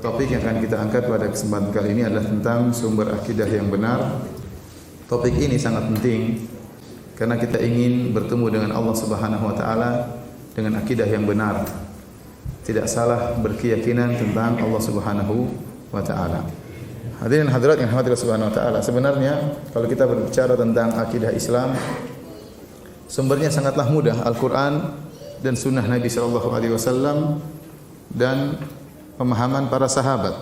Topik yang akan kita angkat pada kesempatan kali ini adalah tentang sumber akidah yang benar. Topik ini sangat penting karena kita ingin bertemu dengan Allah Subhanahu wa taala dengan akidah yang benar. Tidak salah berkeyakinan tentang Allah Subhanahu wa taala. Hadirin hadirat yang dirahmati Allah Subhanahu wa taala, sebenarnya kalau kita berbicara tentang akidah Islam, sumbernya sangatlah mudah, Al-Qur'an dan sunnah Nabi sallallahu alaihi wasallam dan pemahaman para sahabat.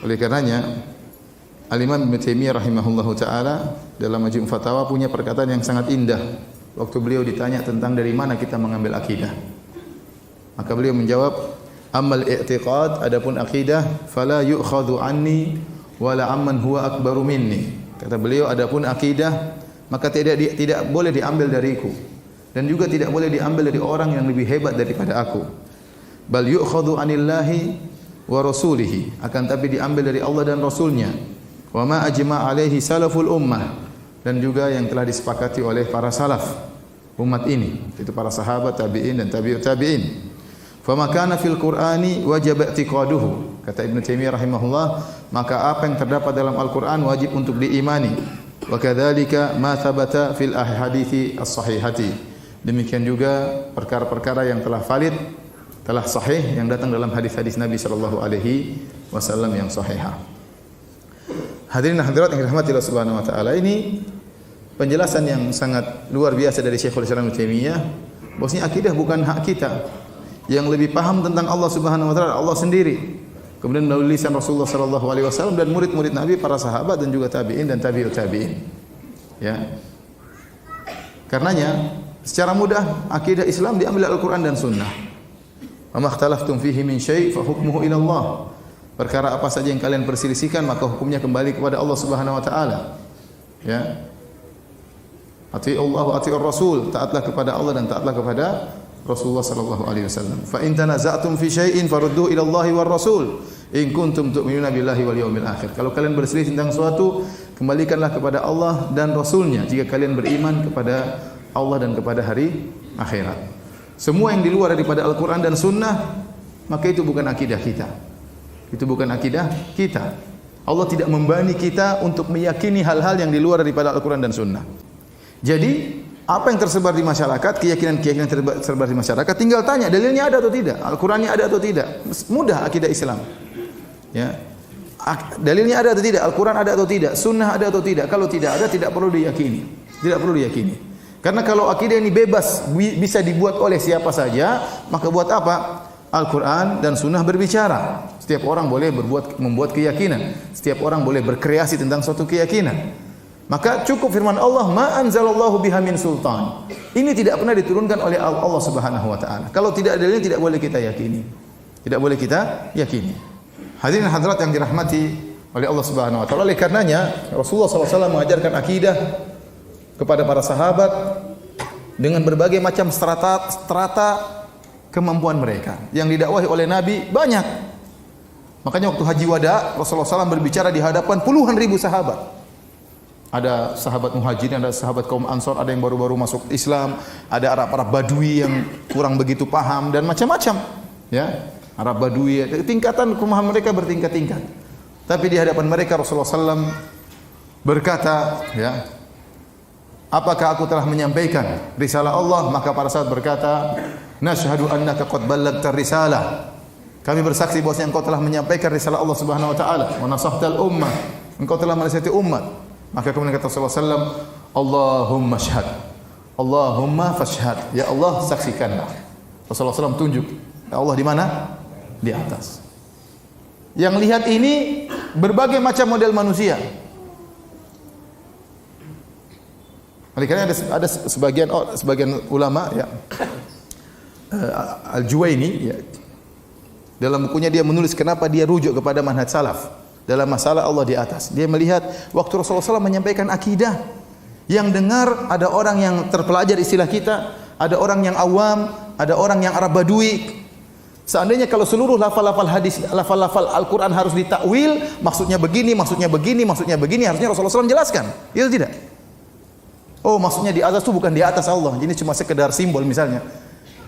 Oleh karenanya Al-Imam Ibnu Taimiyah rahimahullahu taala dalam Majmu' Fatawa punya perkataan yang sangat indah waktu beliau ditanya tentang dari mana kita mengambil akidah. Maka beliau menjawab, "Ammal i'tiqad, adapun akidah, fala yu'khadhu anni wala amman huwa akbaru minni." Kata beliau, adapun akidah maka tidak boleh diambil dariku dan juga tidak boleh diambil dari orang yang lebih hebat daripada aku. Bal yu'khadhu anillahi wa rasulihi, akan tapi diambil dari Allah dan Rasulnya. Wa ma ajma' alaihi salaful ummah, dan juga yang telah disepakati oleh para salaf umat ini, itu para sahabat, tabi'in dan tabi'ut tabi'in. Fa ma kana fil Qur'ani wajib i'tiqaduhu, kata Ibnu Taimiyah rahimahullah, maka apa yang terdapat dalam Al-Qur'an wajib untuk diimani. Wa kadzalika ma thabata fil ahadithi as-sahihati, demikian juga perkara-perkara yang telah valid, telah sahih yang datang dalam hadis-hadis Nabi sallallahu alaihi wasallam yang sahihah. Hadirin hadirat yang dirahmati Allah Subhanahu wa taala, ini penjelasan yang sangat luar biasa dari Syekhul Islam Ibnu Taimiyah bahwasanya akidah bukan hak kita. Yang lebih paham tentang Allah Subhanahu wa taala Allah sendiri. Kemudian melalui lisan Rasulullah sallallahu alaihi wasallam dan murid-murid Nabi, para sahabat dan juga tabi'in dan tabi'ut tabi'in. Ya. Karenanya secara mudah akidah Islam diambil dari Al-Qur'an dan sunnah. Wa ma ikhtalaftum fihi min syai' fa hukmuhu ila Allah. Perkara apa saja yang kalian perselisihkan maka hukumnya kembali kepada Allah Subhanahu wa taala. Ya. Atii'u Allah wa atii'ur Rasul, taatlah kepada Allah dan taatlah kepada Rasulullah sallallahu alaihi wasallam. Fa in tanaza'tum fi syai'in farudduhu ila Allah war Rasul in kuntum tu'minuna billahi wal yawmil akhir. Kalau kalian berselisih tentang suatu, kembalikanlah kepada Allah dan Rasulnya jika kalian beriman kepada Allah dan kepada hari akhirat. Semua yang di luar daripada Al-Quran dan Sunnah, maka itu bukan akidah kita. Itu bukan akidah kita. Allah tidak membani kita untuk meyakini hal-hal yang di luar daripada Al-Quran dan Sunnah. Jadi, apa yang tersebar di masyarakat, keyakinan-keyakinan tersebar di masyarakat, tinggal tanya, dalilnya ada atau tidak? Al-Qurannya ada atau tidak? Mudah akidah Islam. Ya. Dalilnya ada atau tidak? Al-Quran ada atau tidak? Sunnah ada atau tidak? Kalau tidak ada, tidak perlu diyakini. Tidak perlu diyakini. Karena kalau akidah ini bebas, bisa dibuat oleh siapa saja, maka buat apa? Al-Quran dan Sunnah berbicara. Setiap orang boleh membuat keyakinan. Setiap orang boleh berkreasi tentang suatu keyakinan. Maka cukup firman Allah, ma anzalallahu biha min sultan. Ini tidak pernah diturunkan oleh Allah Subhanahu wa taala. Kalau tidak ada dalilnya, tidak boleh kita yakini. Tidak boleh kita yakini. Hadirin hadirat yang dirahmati oleh Allah Subhanahu wa taala. Oleh karenanya Rasulullah SAW mengajarkan akidah kepada para sahabat dengan berbagai macam strata kemampuan mereka. Yang didakwahi oleh Nabi banyak. Makanya waktu haji wada, Rasulullah SAW berbicara di hadapan puluhan ribu sahabat. Ada sahabat muhajirin, ada sahabat kaum ansor, ada yang baru-baru masuk Islam, ada Arab Badui yang kurang begitu paham dan macam-macam. Ya, Arab Badui, tingkatan pemahaman mereka bertingkat-tingkat. Tapi di hadapan mereka Rasulullah SAW berkata, ya, apakah aku telah menyampaikan risalah Allah? Maka para sahabat berkata, nashhadu annaka qad ballaghta risalah. Kami bersaksi bahwasanya engkau telah menyampaikan risalah Allah Subhanahu wa taala, wa nasahtal ummah. Engkau telah menasihati umat. Maka kemudian kata Rasulullah sallallahu alaihi wasallam, Allahumma syhad. Allahumma fashhad. Ya Allah, saksikanlah. Rasulullah SAW tunjuk. Ya Allah di mana? Di atas. Yang lihat ini berbagai macam model manusia. Oleh karena ada sebagian ulama, ya, Al-Juwaini, ya, dalam bukunya dia menulis kenapa dia rujuk kepada manhaj salaf dalam masalah Allah di atas. Dia melihat waktu Rasulullah SAW menyampaikan akidah, yang dengar ada orang yang terpelajar istilah kita, ada orang yang awam, ada orang yang Arab Badui. Seandainya kalau seluruh lafal-lafal hadis, lafal-lafal Al-Quran harus ditakwil, maksudnya begini, maksudnya begini, maksudnya begini, harusnya Rasulullah SAW jelaskan. Itu tidak. Oh, maksudnya di atas itu bukan di atas Allah. Ini cuma sekedar simbol misalnya.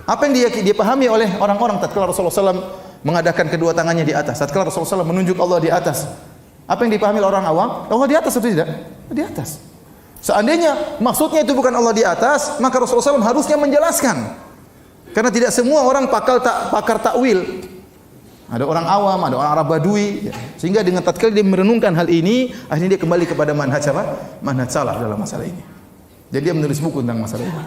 Apa yang dia pahami oleh orang-orang tatkala Rasulullah SAW mengadakan kedua tangannya di atas. Tatkala Rasulullah SAW menunjuk Allah di atas, apa yang dipahami oleh orang awam? Allah di atas atau tidak? Di atas. Seandainya maksudnya itu bukan Allah di atas, maka Rasulullah SAW harusnya menjelaskan. Karena tidak semua orang pakar takwil. Ada orang awam, ada orang Arab Badui, ya. Sehingga dengan tatkala dia merenungkan hal ini, akhirnya dia kembali kepada manhaj apa? Manhaj salaf dalam masalah ini. Jadi dia menulis buku tentang masalah ini.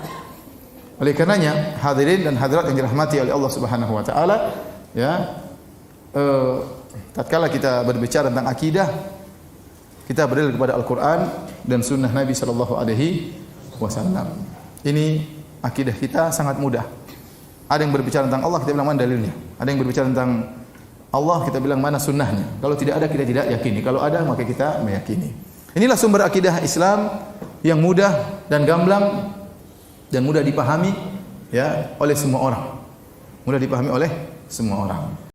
Oleh karenanya, hadirin dan hadirat yang dirahmati oleh Allah Subhanahu wa taala, ya, tatkala kita berbicara tentang akidah, kita berdalil kepada Al-Qur'an dan sunnah Nabi sallallahu alaihi wasallam. Ini akidah kita sangat mudah. Ada yang berbicara tentang Allah, kita bilang mana dalilnya. Ada yang berbicara tentang Allah, kita bilang mana sunnahnya. Kalau tidak ada, kita tidak yakini. Kalau ada, maka kita meyakini. Inilah sumber akidah Islam yang mudah dan gamblang dan mudah dipahami, ya, oleh semua orang. Mudah dipahami oleh semua orang.